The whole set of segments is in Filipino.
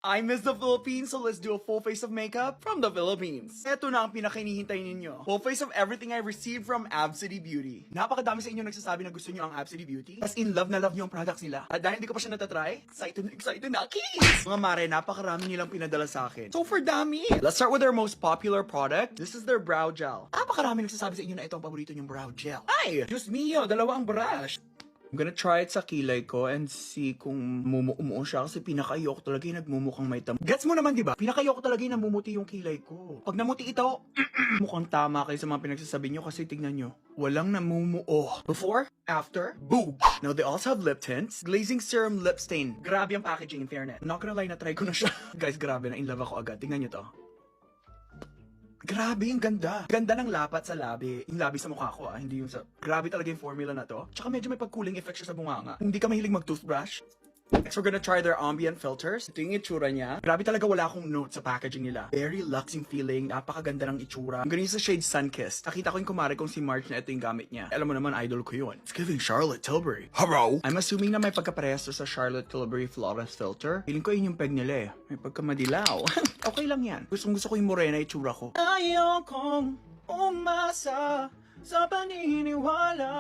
I miss the Philippines, so let's do a full face of makeup from the Philippines. Ito na ang pinakahinihintay ninyo. Full face of everything I received from Absidy Beauty. Napakadami sa inyo nagsasabi na gusto nyo ang Absidy Beauty. As in love na love nyo ang products nila. At dahil hindi ko pa siya natatry, excited na, kiss! Mga mare, napakarami nilang pinadala sa akin. So for dami! Let's start with their most popular product. This is their brow gel. Napakarami nagsasabi sa inyo na ito ang paborito nyong brow gel. Ay! Diyos mio, dalawang brush. I'm gonna try it sa kilay ko and see kung umuo siya kasi pinakayoko talaga yung nagmumukhang may Gets mo naman, di ba? Pinakayoko talaga yung namumuti yung kilay ko. Pag namuti ito, mukhang tama kayo sa mga pinagsasabi nyo kasi tignan nyo, walang namumuo. Before, after, boom! Now they also have lip tints, glazing serum lip stain. Grabe ang packaging in fairness. Not gonna lie, na-try ko na siya. Guys, grabe na in love ako agad. Tingnan nyo to. Grabe, ang ganda. Ganda ng lapat sa labi. Yung labi sa mukha ko hindi yung sa... Grabe talaga yung formula na to. Tsaka medyo may pag-cooling effect siya sa bunganga. Kung hindi ka mahilig mag-toothbrush. Next, we're gonna try their ambient filters. Ito yung itsura niya. Grabe talaga wala akong note sa packaging nila. Very luxing feeling. Napakaganda ng itsura. I'm gonna use the shade Sunkissed. Nakita ko yung kumare kong si March na ito yung gamit niya. Alam mo naman, idol ko yun. It's giving Charlotte Tilbury. Hello? I'm assuming na may pagkaparehas to sa Charlotte Tilbury Flawless Filter. Feeling ko yun yung peg nila eh. May pagkamadilaw. Okay lang yan. Gusto ko yung morena itsura ko. Ayokong umasa sa paniniwala.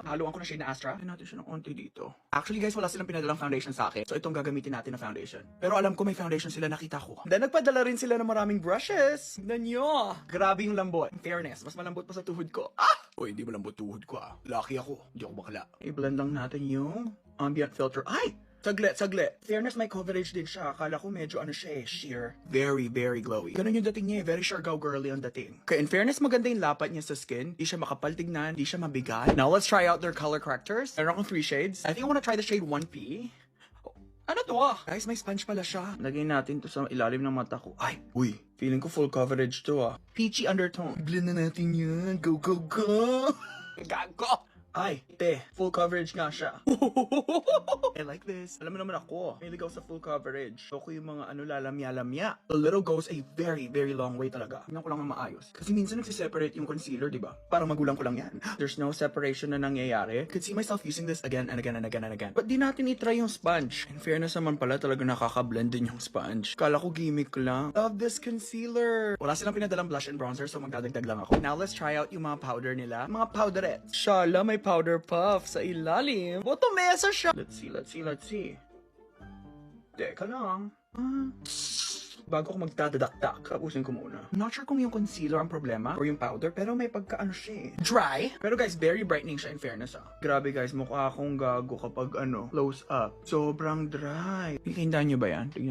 Haluan ko na shade na Astra. Tignan natin siya ng konti dito. Actually guys, wala silang pinadalang foundation sa akin. So itong gagamitin natin na foundation. Pero alam ko may foundation sila, nakita ko. Then nagpadala rin sila ng maraming brushes. Tignan nyo. Grabe yung lambot. In fairness, mas malambot pa sa tuhod ko. Uy, hindi malambot tuhod ko Lucky ako. Hindi ako bakla. I-blend lang natin yung ambient filter. Ay! Saglit. Fairness, may coverage din siya. Akala ko medyo siya sheer. Very, very glowy. Ganun yung dating niya eh. Very sure girly ang dating. Okay, in fairness, maganda yung lapat niya sa skin. Di siya makapal tignan, di siya mabigat. Now, let's try out their color correctors. Meron akong 3 shades. I think I wanna try the shade 1P. Ano to Guys, may sponge pala siya. Lagay natin to sa ilalim ng mata ko. Ay, uy. Feeling ko full coverage to Peachy undertone. Blend na natin yan. Go, go, go. Gago. Ay, full coverage nga siya. I like this. Alam mo naman ako, may ligaw sa full coverage. Ako yung mga lalamya-lamya. The little goes a very, very long way talaga. Tingnan ko lang ang maayos. Kasi minsan nagsiseparate yung concealer, di ba? Parang magulang ko lang yan. There's no separation na nangyayari. Could see myself using this again and again and again and again. But di natin itry yung sponge. In fairness naman pala, talaga nakaka-blend din yung sponge. Kala ko gimmick lang. Love this concealer. Wala silang pinadalang blush and bronzer, so magdadagdag lang ako. Now let's try out yung mga powder nila. Mga powderettes. Shala, may powder puff sa ilalim. Boto mesa siya. Let's see. Teka lang. Bago ako magdadadaktak, tapusin ko muna. I'm not sure kung yung concealer ang problema or yung powder, pero may pagka siya dry. Pero guys, very brightening siya in fairness Grabe guys, mukha akong gago kapag close up. Sobrang dry. Pinakindaan nyo ba yan? Tingnan